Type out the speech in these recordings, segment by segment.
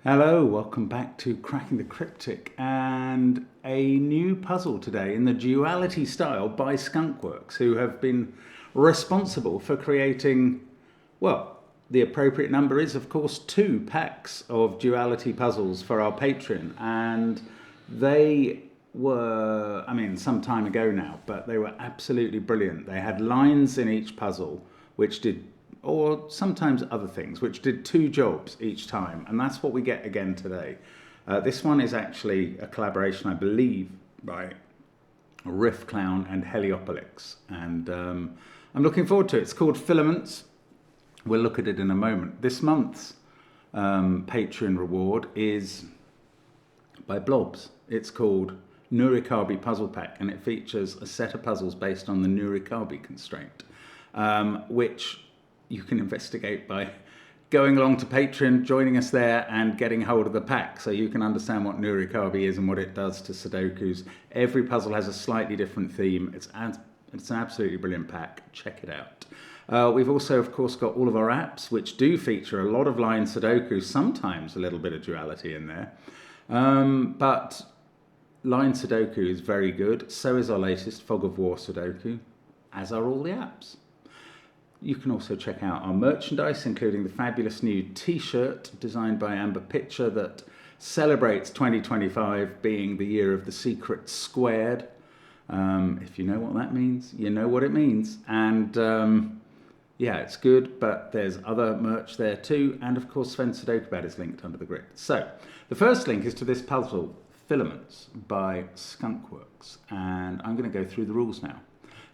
Hello, welcome back to Cracking the Cryptic, and a new puzzle today in the Duality style by Skunkworks, who have been responsible for creating, well, the appropriate number is of course 2 packs of Duality puzzles for our Patreon, and they were, some time ago now, but they were absolutely brilliant. They had lines in each puzzle which did, or sometimes other things, which did 2 jobs each time. And that's what we get again today. This one is actually a collaboration, I believe, by Riff Clown and Heliopolis. And I'm looking forward to it. It's called Filaments. We'll look at it in a moment. This month's Patreon reward is by Blobs. It's called Nurikabe Puzzle Pack, and it features a set of puzzles based on the Nurikabe constraint, which you can investigate by going along to Patreon, joining us there, and getting hold of the pack so you can understand what Nurikabe is and what it does to Sudokus. Every puzzle has a slightly different theme. It's an absolutely brilliant pack. Check it out. We've also, of course, got all of our apps, which do feature a lot of line Sudoku, sometimes a little bit of duality in there. But line Sudoku is very good. So is our latest Fog of War Sudoku, as are all the apps. You can also check out our merchandise, including the fabulous new t-shirt designed by Amber Pitcher that celebrates 2025 being the year of the secret squared. If you know what that means, you know what it means. And yeah, it's good, but there's other merch there too. And of course, SVEN'S SUDOKU PAD is linked under the grid. So the first link is to this puzzle, Filaments by Skunkworks. And I'm going to go through the rules now.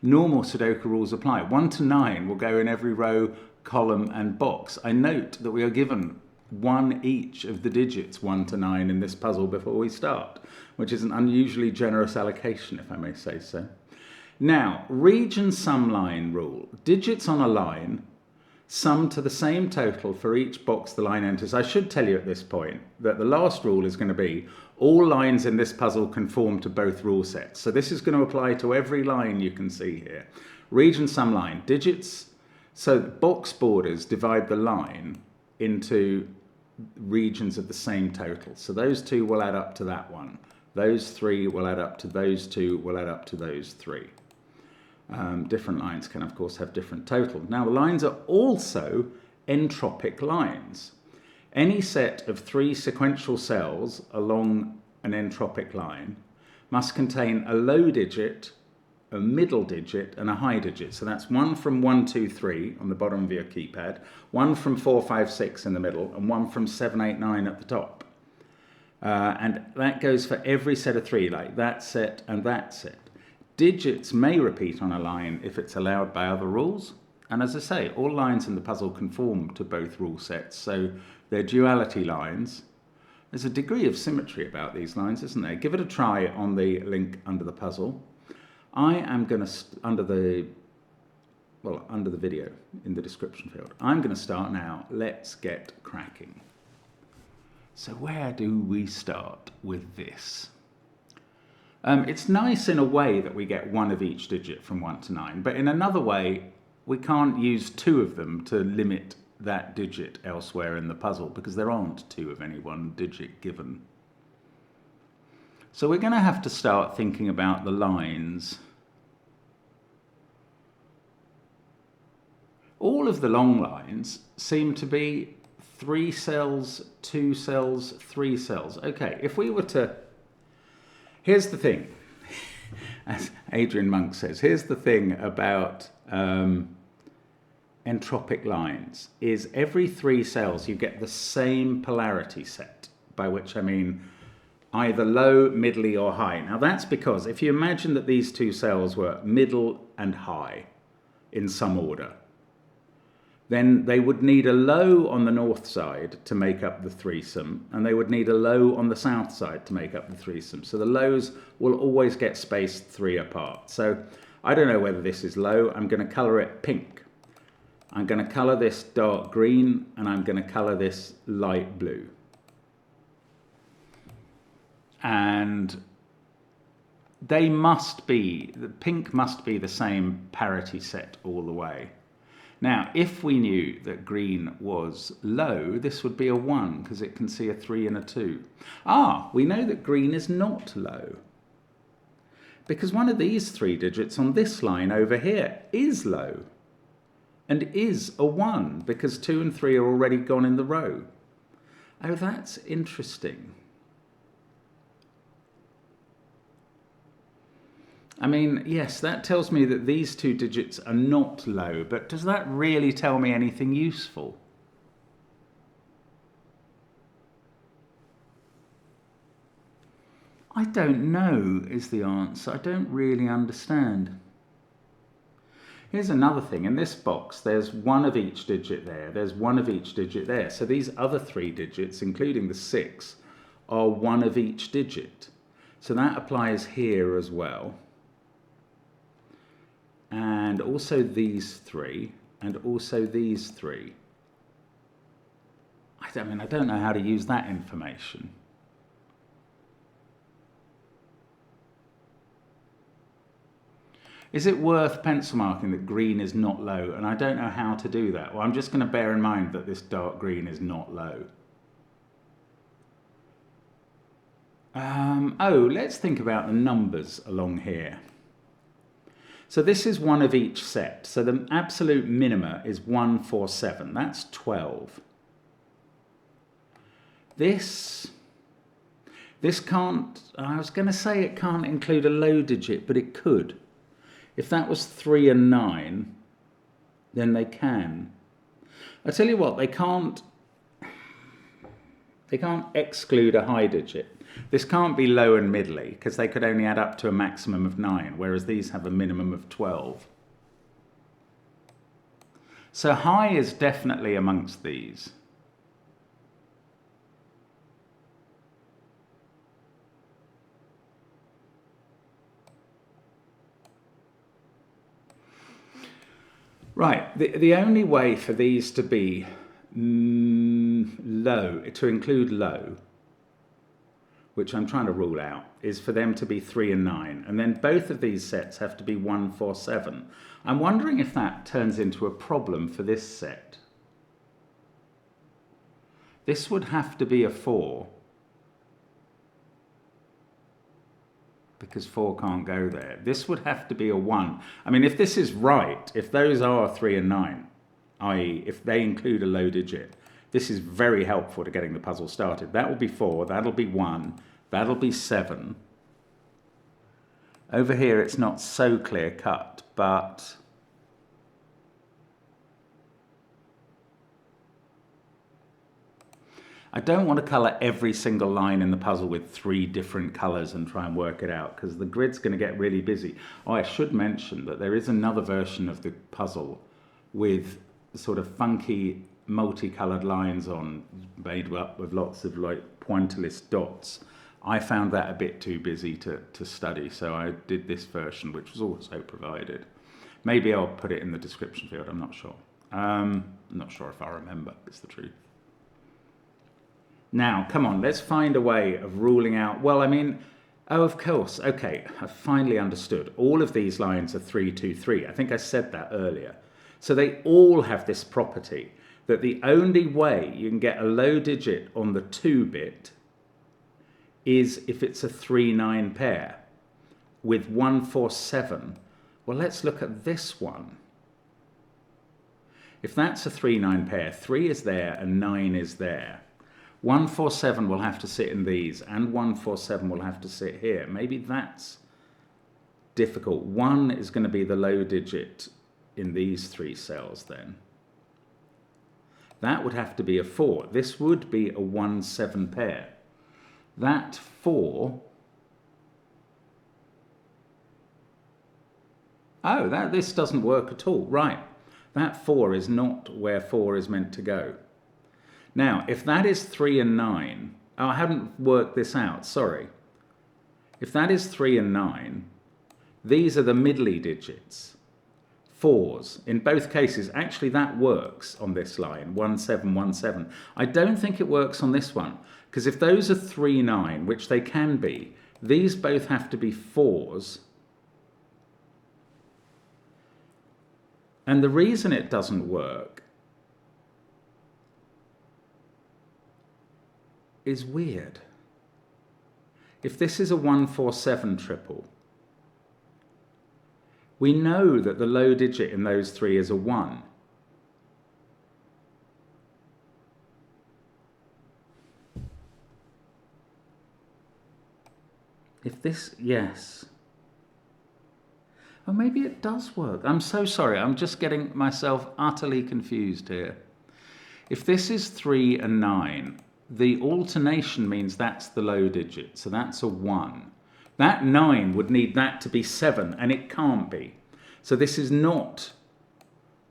Normal Sudoku rules apply. 1 to 9 will go in every row, column and box. I note that we are given 1 each of the digits 1 to 9 in this puzzle before we start, which is an unusually generous allocation, if I may say so. Now, region sum line rule. Digits on a line sum to the same total for each box the line enters. I should tell you at this point that the last rule is going to be all lines in this puzzle conform to both rule sets. So this is going to apply to every line you can see here. Region sum line. Digits, so box borders divide the line into regions of the same total. So those 2 will add up to that one. Those 3 will add up to those 2, will add up to those 3. Different lines can, of course, have different totals. Now, the lines are also entropic lines. Any set of 3 sequential cells along an entropic line must contain a low digit, a middle digit, and a high digit. So that's 1 from 1, 2, 3 on the bottom of your keypad, 1 from 4, 5, 6 in the middle, and 1 from 7, 8, 9 at the top. And that goes for every set of 3, like that set and that set. Digits may repeat on a line if it's allowed by other rules. And as I say, all lines in the puzzle conform to both rule sets, so they're duality lines. There's a degree of symmetry about these lines, isn't there? Give it a try on the link under the puzzle. I am going to, under the video in the description field, I'm going to start now. Let's get cracking. So where do we start with this? It's nice in a way that we get 1 of each digit from 1 to 9, but in another way, we can't use 2 of them to limit that digit elsewhere in the puzzle because there aren't 2 of any one digit given. So we're going to have to start thinking about the lines. All of the long lines seem to be 3 cells, 2 cells, 3 cells. Okay, if we were to... Here's the thing, as Adrian Monk says, here's the thing about entropic lines, is every 3 cells you get the same polarity set, by which I mean either low, middly or high. Now that's because if you imagine that these 2 cells were middle and high in some order, then they would need a low on the north side to make up the threesome, and they would need a low on the south side to make up the threesome. So the lows will always get spaced 3 apart. So I don't know whether this is low. I'm going to colour it pink. I'm going to colour this dark green, and I'm going to colour this light blue. And the pink must be the same parity set all the way. Now, if we knew that green was low, this would be a 1 because it can see a 3 and a 2. We know that green is not low because one of these 3 digits on this line over here is low and is a 1 because 2 and 3 are already gone in the row. Oh, that's interesting. I mean, yes, that tells me that these 2 digits are not low, but does that really tell me anything useful? I don't know is the answer. I don't really understand. Here's another thing. In this box, there's 1 of each digit there. There's 1 of each digit there. So these other 3 digits, including the 6, are 1 of each digit. So that applies here as well. And also these 3, and also these 3. I don't know how to use that information. Is it worth pencil marking that green is not low? And I don't know how to do that. Well, I'm just going to bear in mind that this dark green is not low. Let's think about the numbers along here. So this is 1 of each set. So the absolute minima is 1, 4, 7. That's 12. This can't, I was going to say it can't include a low digit, but it could. If that was 3 and 9, then they can. I tell you what, they can't exclude a high digit. This can't be low and middly because they could only add up to a maximum of 9, whereas these have a minimum of 12. So high is definitely amongst these. Right, the only way for these to be low, to include low, which I'm trying to rule out, is for them to be 3 and 9. And then both of these sets have to be 1, 4, 7. I'm wondering if that turns into a problem for this set. This would have to be a 4. Because 4 can't go there. This would have to be a 1. I mean, if this is right, if those are 3 and 9, i.e. if they include a low digit, this is very helpful to getting the puzzle started. That will be 4, that'll be 1, that'll be 7. Over here it's not so clear cut, but I don't want to colour every single line in the puzzle with 3 different colours and try and work it out, because the grid's going to get really busy. Oh, I should mention that there is another version of the puzzle with sort of funky multicoloured lines on, made up with lots of like pointillist dots. I found that a bit too busy to study, so I did this version, which was also provided. Maybe I'll put it in the description field, I'm not sure. I'm not sure if I remember, it's the truth. Now, come on, let's find a way of ruling out, well, I mean, oh, of course, okay, I finally understood. All of these lines are 3, 2, 3. I think I said that earlier. So they all have this property that the only way you can get a low digit on the 2-bit is if it's a 3-9 pair with 1, 4, 7. Well, let's look at this one. If that's a 3-9 pair, 3 is there and 9 is there. 1, 4, 7 will have to sit in these, and 1, 4, 7 will have to sit here. Maybe that's difficult. 1 is going to be the low digit in these 3 cells then. That would have to be a 4. This would be a 1, 7 pair. That 4... Oh, this doesn't work at all. Right. That 4 is not where 4 is meant to go. Now, if that is 3 and 9, oh, I haven't worked this out, sorry. If that is 3 and 9, these are the middly digits, 4s. In both cases, actually that works on this line, 1, 7, 1, 7. I don't think it works on this one, because if those are 3, 9, which they can be, these both have to be 4s. And the reason it doesn't work is weird. If this is a 147 triple, we know that the low digit in those three is a 1. If this, yes. Oh, maybe it does work. I'm so sorry. I'm just getting myself utterly confused here. If this is 3 and 9, the alternation means that's the low digit. So that's a 1. That 9 would need that to be 7, and it can't be. So this isn't,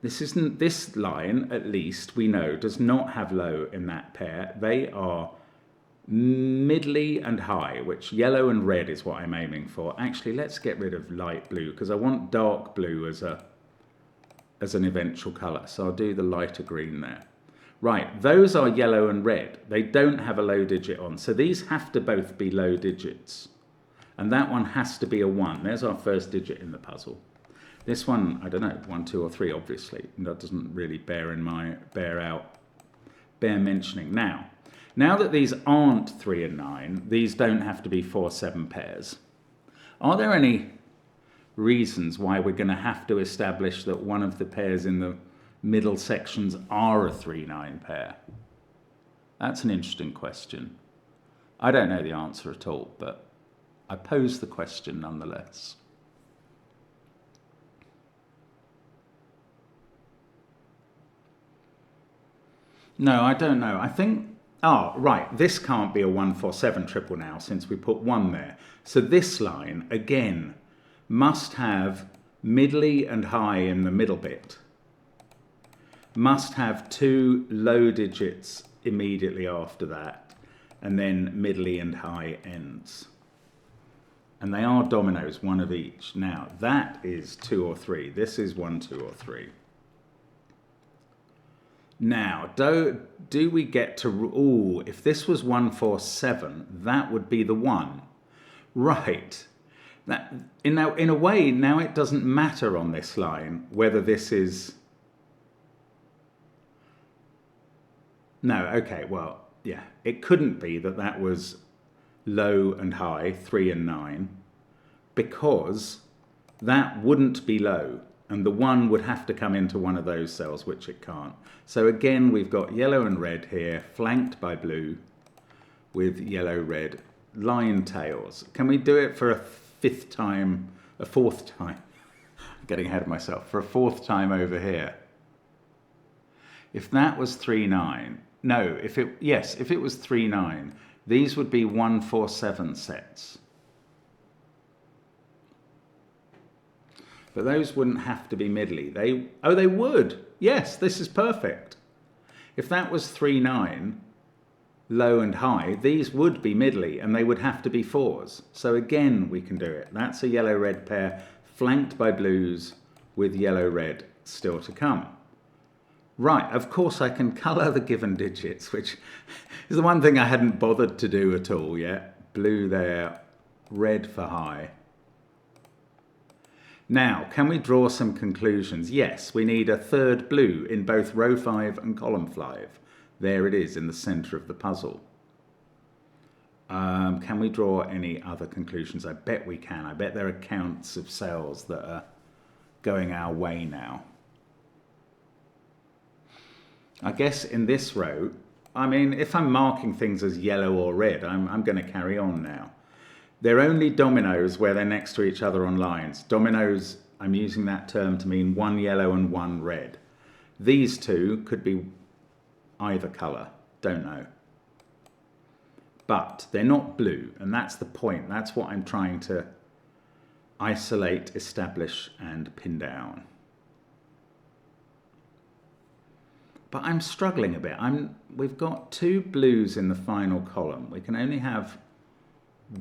this line, at least, we know, does not have low in that pair. They are middly and high, which yellow and red is what I'm aiming for. Actually, let's get rid of light blue because I want dark blue as an eventual color. So I'll do the lighter green there. Right, those are yellow and red. They don't have a low digit on. So these have to both be low digits. And that one has to be a 1. There's our first digit in the puzzle. This one, I don't know, 1, 2 or 3, obviously. That doesn't really bear mentioning. Now that these aren't 3 and 9, these don't have to be 4, 7 pairs. Are there any reasons why we're going to have to establish that one of the pairs in the middle sections are a 3, 9 pair? That's an interesting question. I don't know the answer at all, but I pose the question nonetheless. No, I don't know. I think, right, this can't be a 147 triple now since we put 1 there. So this line, again, must have middly and high in the middle bit. Must have 2 low digits immediately after that, and then middly and high ends. And they are dominoes, 1 of each. Now, that is 2 or 3. This is 1, 2 or 3. Now, do we get to, if this was 147, that would be the 1. Right. That, in a way, now it doesn't matter on this line whether this is... No, okay, well, yeah. It couldn't be that was low and high, 3 and 9, because that wouldn't be low. And the 1 would have to come into one of those cells, which it can't. So again, we've got yellow and red here, flanked by blue, with yellow-red line tails. Can we do it for a fourth time? I'm getting ahead of myself. For a 4th time over here. If that was 3, 9, no, if it was 3, 9, these would be 1, 4, 7 sets. But those wouldn't have to be middly. They would. Yes, this is perfect. If that was 3, 9, low and high, these would be middly and they would have to be 4s. So again, we can do it. That's a yellow-red pair flanked by blues with yellow-red still to come. Right, of course I can colour the given digits, which is the one thing I hadn't bothered to do at all yet. Blue there, red for high. Now, can we draw some conclusions? Yes, we need a 3rd blue in both row 5 and column 5. There it is in the centre of the puzzle. Can we draw any other conclusions? I bet we can. I bet there are counts of cells that are going our way now. I guess in this row, I mean, if I'm marking things as yellow or red, I'm going to carry on now. They're only dominoes where they're next to each other on lines. Dominoes, I'm using that term to mean 1 yellow and 1 red. These two could be either colour, don't know. But they're not blue, and that's the point. That's what I'm trying to isolate, establish, and pin down. But I'm struggling a bit. We've got 2 blues in the final column. We can only have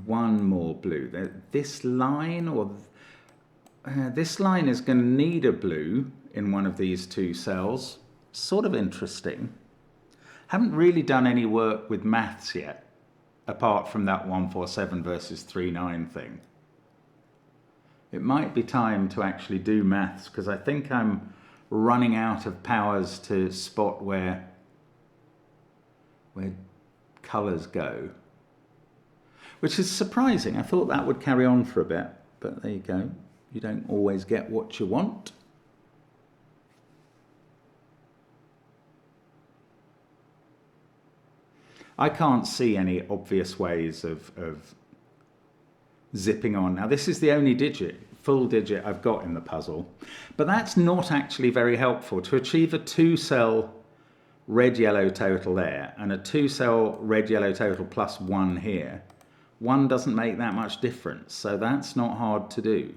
1 more blue. This line is going to need a blue in one of these 2 cells. Sort of interesting. Haven't really done any work with maths yet, apart from that 147 versus 3,9 thing. It might be time to actually do maths, because I think I'm running out of powers to spot where colours go. Which is surprising. I thought that would carry on for a bit, but there you go. You don't always get what you want. I can't see any obvious ways of zipping on. Now this is the only full digit I've got in the puzzle, but that's not actually very helpful. To achieve a 2-cell red-yellow total there and a 2-cell red-yellow total plus 1 here, 1 doesn't make that much difference, so that's not hard to do.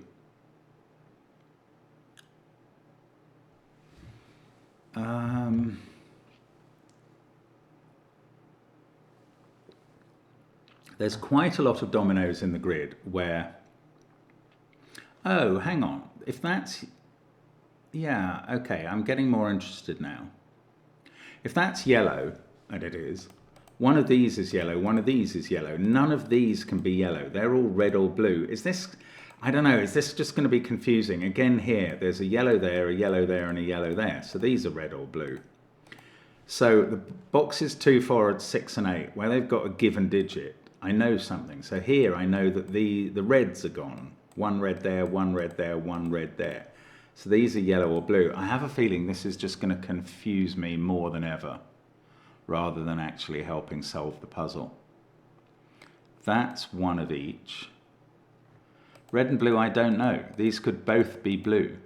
There's quite a lot of dominoes in the grid where, oh, hang on, if that's, yeah, okay, I'm getting more interested now. If that's yellow, and it is, one of these is yellow, one of these is yellow, none of these can be yellow, they're all red or blue. Is this, I don't know, is this just going to be confusing? Again here, there's a yellow there, and a yellow there, so these are red or blue. So the boxes 2, 4, 6 and 8, where they've got a given digit, I know something. So here I know that the reds are gone. 1 red there, 1 red there, 1 red there. So these are yellow or blue. I have a feeling this is just going to confuse me more than ever, rather than actually helping solve the puzzle. That's one of each. Red and blue, I don't know. These could both be blue.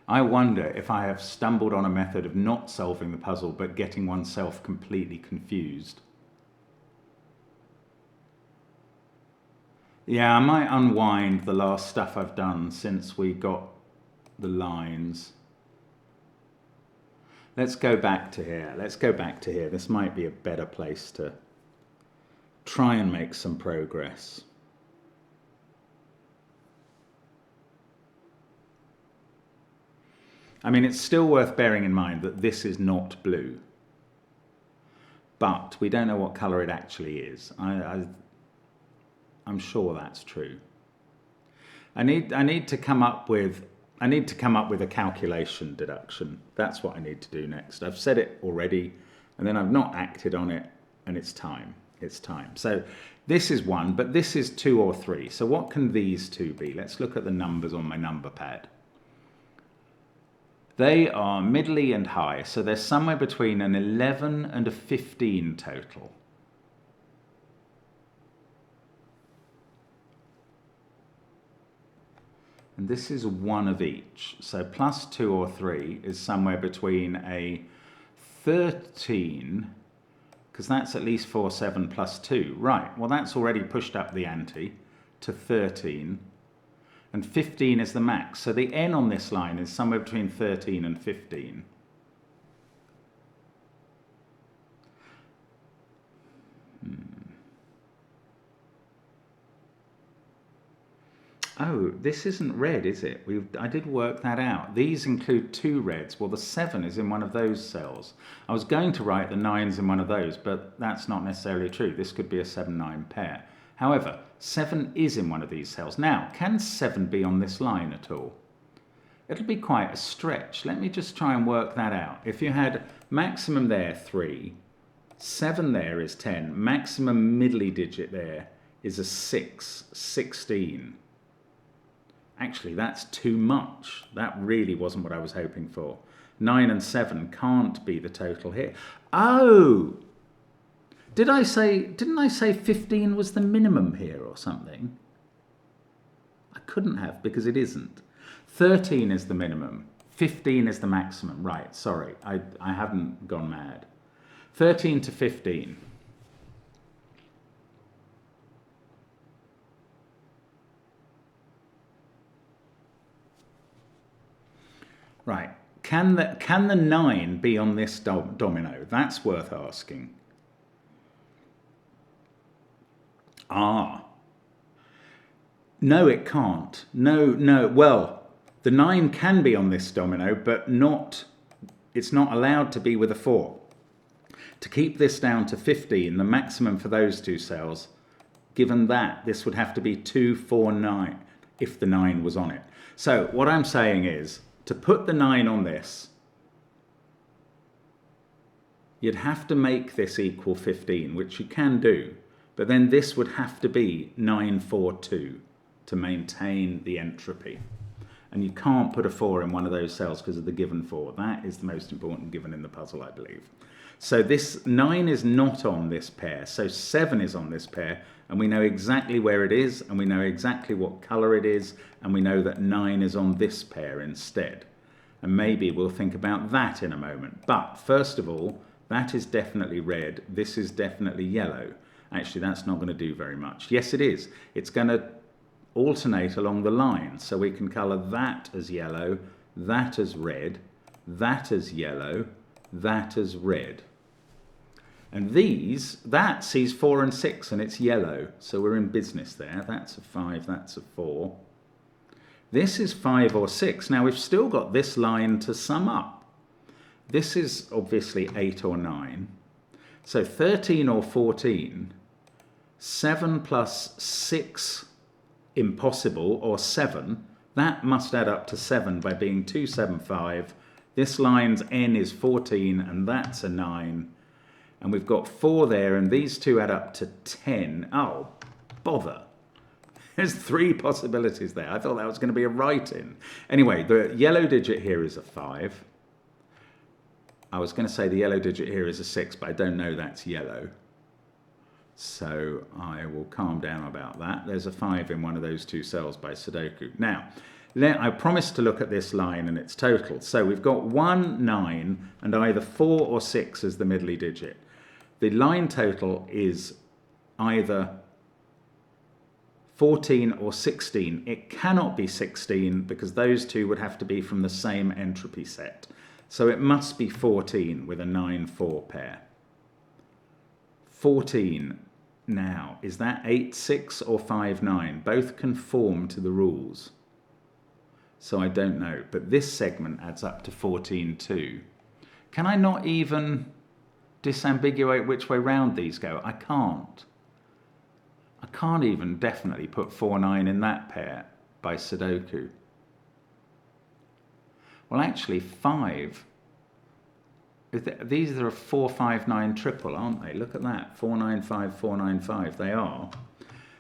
I wonder if I have stumbled on a method of not solving the puzzle but getting oneself completely confused. Yeah, I might unwind the last stuff I've done since we got the lines. Let's go back to here. Let's go back to here. This might be a better place to try and make some progress. I mean, it's still worth bearing in mind that this is not blue, but we don't know what colour it actually is. I'm sure that's true. I need to come up with a calculation deduction. That's what I need to do next. I've said it already, and then I've not acted on it, and it's time. It's time. So this is 1, but this is 2 or 3. So what can these two be? Let's look at the numbers on my number pad. They are middly and high, so they're somewhere between an 11 and a 15 total. And this is 1 of each, so plus 2 or 3 is somewhere between a 13, because that's at least 4, 7 plus 2. Right, well that's already pushed up the ante to 13. And 15 is the max. So the n on this line is somewhere between 13 and 15. Oh, this isn't red, is it? I did work that out. These include 2 reds. Well, the 7 is in one of those cells. I was going to write the 9's in one of those, but that's not necessarily true. This could be a 7-9 pair. However, 7 is in one of these cells. Now, can 7 be on this line at all? It'll be quite a stretch. Let me just try and work that out. If you had maximum there 3, 7 there is 10, maximum middly digit there is a 6, 16. Actually, that's too much. That really wasn't what I was hoping for. 9 and 7 can't be the total here. Oh! Didn't I say 15 was the minimum here or something? I couldn't have, because it isn't. 13 is the minimum. 15 is the maximum. Right, sorry, I haven't gone mad. 13 to 15. Right, can the 9 be on this domino? That's worth asking. Ah. No, it can't. No. Well, the 9 can be on this domino, but it's not allowed to be with a 4. To keep this down to 15, the maximum for those two cells, given that, this would have to be 2, 4, 9, if the 9 was on it. So what I'm saying is, to put the 9 on this, you'd have to make this equal 15, which you can do, but then this would have to be 942 to maintain the entropy. And you can't put a 4 in one of those cells because of the given 4. That is the most important given in the puzzle, I believe. So this 9 is not on this pair, so 7 is on this pair, and we know exactly where it is, and we know exactly what colour it is, and we know that 9 is on this pair instead. And maybe we'll think about that in a moment. But first of all, that is definitely red, this is definitely yellow. Actually, that's not going to do very much. Yes, it is. It's going to alternate along the line, so we can colour that as yellow, that as red, that as yellow, that as red. And that sees 4 and 6 and it's yellow, so we're in business there. That's a 5, that's a 4. This is 5 or 6. Now we've still got this line to sum up. This is obviously 8 or 9. So 13 or 14, 7 plus 6 impossible, or 7, that must add up to 7 by being 275. This line's n is 14 and that's a 9. And we've got 4 there and these two add up to 10. Oh, bother. There's 3 possibilities there. I thought that was going to be a write-in. Anyway, the yellow digit here is a 5. I was going to say the yellow digit here is a 6, but I don't know that's yellow. So I will calm down about that. There's a 5 in one of those 2 cells by Sudoku. Now, I promised to look at this line and its total. So we've got 1, 9, and either 4 or 6 as the middly digit. The line total is either 14 or 16. It cannot be 16 because those two would have to be from the same entropy set. So it must be 14 with a 9-4 pair. 14 now, is that 8-6 or 5-9? Both conform to the rules. So I don't know, but this segment adds up to 14-2. Can I not even disambiguate which way round these go? I can't. I can't even definitely put 4-9 in that pair by Sudoku. Well, actually, 5. These are a 4-5-9 triple, aren't they? Look at that. 4-9-5, 4-9-5. They are.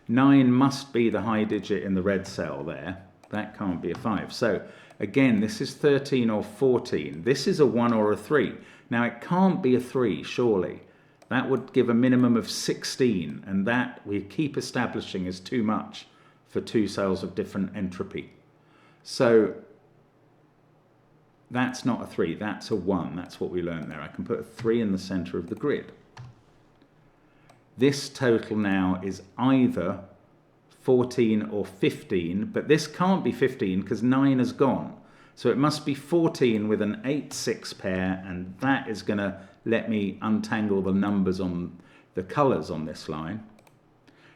9 must be the high digit in the red cell there. That can't be a 5. So, again, this is 13 or 14. This is a 1 or a 3. Now, it can't be a 3, surely. That would give a minimum of 16, and that we keep establishing is too much for 2 cells of different entropy. So that's not a 3, that's a 1. That's what we learned there. I can put a 3 in the center of the grid. This total now is either 14 or 15, but this can't be 15 because 9 has gone. So it must be 14 with an 8-6 pair, and that is going to let me untangle the numbers on the colors on this line.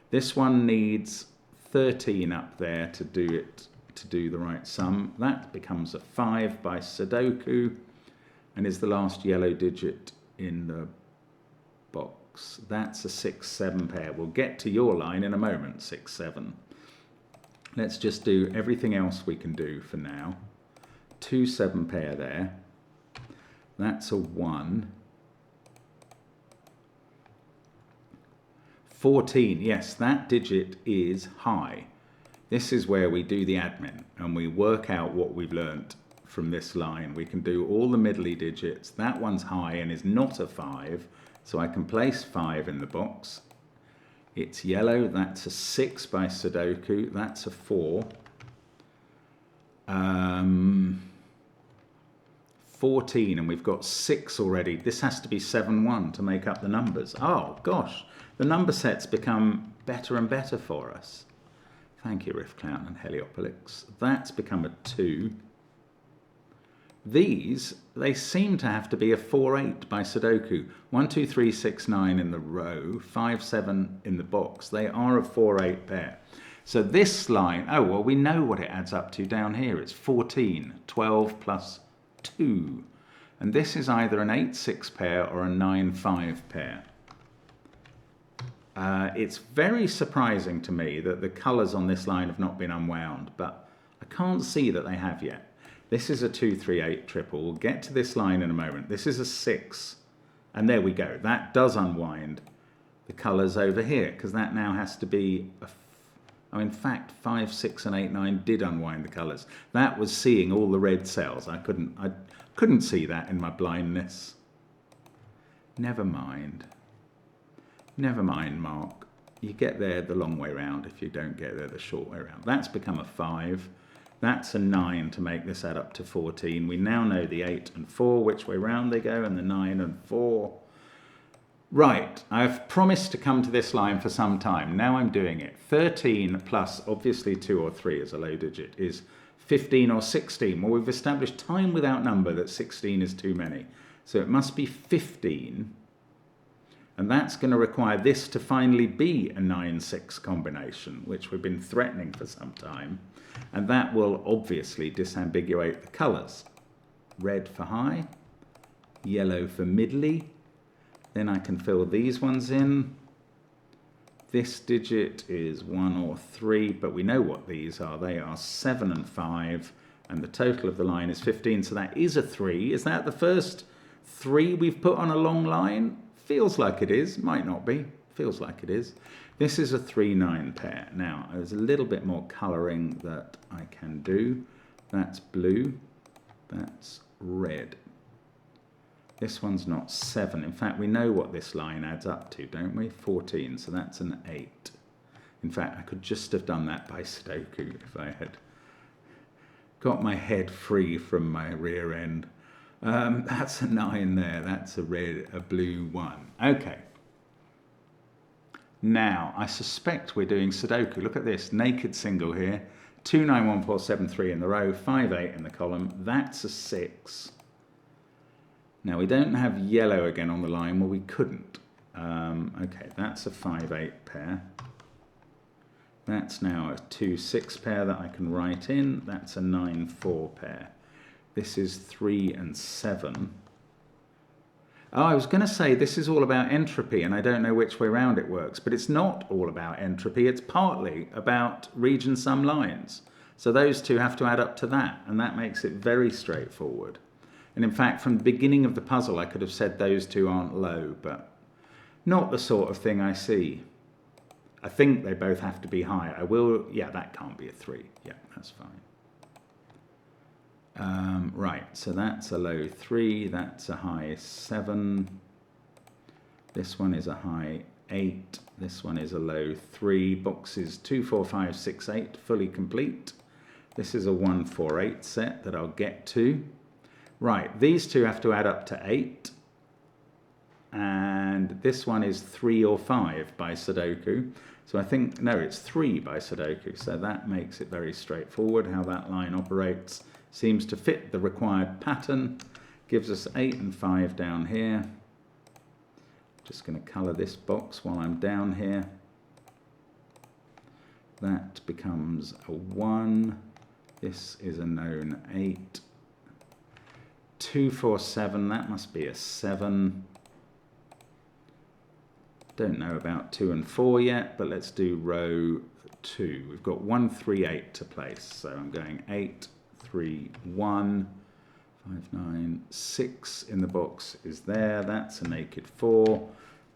This one needs 13 up there to do it, to do the right sum. That becomes a 5 by Sudoku and is the last yellow digit in the box. That's a 6-7 pair. We'll get to your line in a moment, 6-7. Let's just do everything else we can do for now. 2-7 pair there. That's a 1. 14, yes, that digit is high. This is where we do the admin and we work out what we've learnt from this line. We can do all the middly digits. That one's high and is not a 5, so I can place 5 in the box. It's yellow, that's a 6 by Sudoku, that's a 4. 14, and we've got 6 already. This has to be 7-1 to make up the numbers. Oh gosh, the number sets become better and better for us. Thank you, Riff Clown and Heliopolis. That's become a 2. These, they seem to have to be a 4-8 by Sudoku. 1, 2, 3, 6, 9 in the row, 5, 7 in the box. They are a 4-8 pair. So this line, oh, well, we know what it adds up to down here. It's 14, 12 plus 2. And this is either an 8-6 pair or a 9-5 pair. It's very surprising to me that the colours on this line have not been unwound, but I can't see that they have yet. This is a 2, 3, 8 triple. We'll get to this line in a moment. This is a 6. And there we go. That does unwind the colours over here, because that now has to be, in fact, 5, 6 and 8, 9 did unwind the colours. That was seeing all the red cells. I couldn't see that in my blindness. Never mind. Never mind, Mark. You get there the long way round if you don't get there the short way round. That's become a 5. That's a 9 to make this add up to 14. We now know the 8 and 4, which way round they go, and the 9 and 4. Right, I've promised to come to this line for some time. Now I'm doing it. 13 plus, obviously 2 or 3 is a low digit, is 15 or 16. Well, we've established time without number that 16 is too many. So it must be 15. And that's going to require this to finally be a 9-6 combination, which we've been threatening for some time. And that will obviously disambiguate the colours. Red for high, yellow for middly. Then I can fill these ones in. This digit is 1 or 3, but we know what these are. They are 7 and 5, and the total of the line is 15, so that is a 3. Is that the first 3 we've put on a long line? Feels like it is, might not be, feels like it is. This is a 3-9 pair. Now, there's a little bit more colouring that I can do. That's blue, that's red. This one's not 7. In fact, we know what this line adds up to, don't we? 14, so that's an 8. In fact, I could just have done that by Sudoku if I had got my head free from my rear end. That's a 9 there. That's a blue 1. Okay. Now, I suspect we're doing Sudoku. Look at this. Naked single here. 2, 9, 1, 4, 7, 3 in the row. 5, 8 in the column. That's a 6. Now, we don't have yellow again on the line. Well, we couldn't. Okay, that's a 5, 8 pair. That's now a 2, 6 pair that I can write in. That's a 9, 4 pair. This is 3 and 7. Oh, I was going to say this is all about entropy, and I don't know which way round it works, but it's not all about entropy. It's partly about region sum lines. So those two have to add up to that, and that makes it very straightforward. And in fact, from the beginning of the puzzle, I could have said those two aren't low, but not the sort of thing I see. I think they both have to be high. Yeah, that can't be a 3. Yeah, that's fine. Right, so that's a low 3, that's a high 7, this one is a high 8, this one is a low 3, boxes 2, 4, 5, 6, 8, fully complete. This is a 1, 4, 8 set that I'll get to. Right, these two have to add up to 8, and this one is 3 or 5 by Sudoku. So I think, no, it's 3 by Sudoku, so that makes it very straightforward how that line operates. Seems to fit the required pattern, gives us 8 and 5 down here. Just going to colour this box while I'm down here. That becomes a 1. This is a known 8. 2, 4, 7, that must be a 7. Don't know about 2 and 4 yet, but let's do row 2. We've got 1, 3, 8 to place, so I'm going 8, 3, 1, 5, 9, 6 in the box is there. That's a naked 4.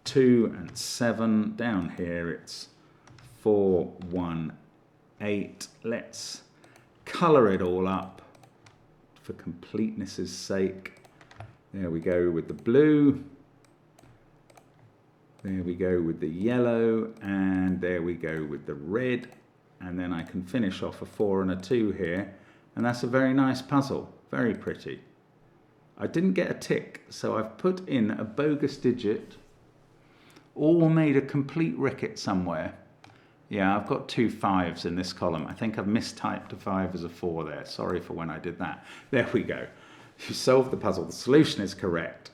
2 and 7. Down here it's 4, 1, 8. Let's colour it all up for completeness' sake. There we go with the blue. There we go with the yellow. And there we go with the red. And then I can finish off a 4 and a 2 here. And that's a very nice puzzle, very pretty. I didn't get a tick, so I've put in a bogus digit, all made a complete ricket somewhere. Yeah, I've got 2 5s in this column. I think I've mistyped a 5 as a 4 there. Sorry for when I did that. There we go. You solved the puzzle. The solution is correct.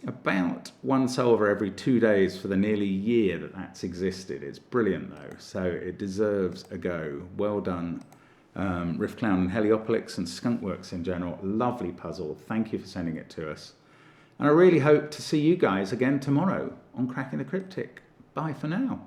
About one solver every 2 days for the nearly year that that's existed. It's brilliant though, so it deserves a go. Well done. Riff Clown and Heliopolis and Skunkworks in general. Lovely puzzle. Thank you for sending it to us. And I really hope to see you guys again tomorrow on Cracking the Cryptic. Bye for now.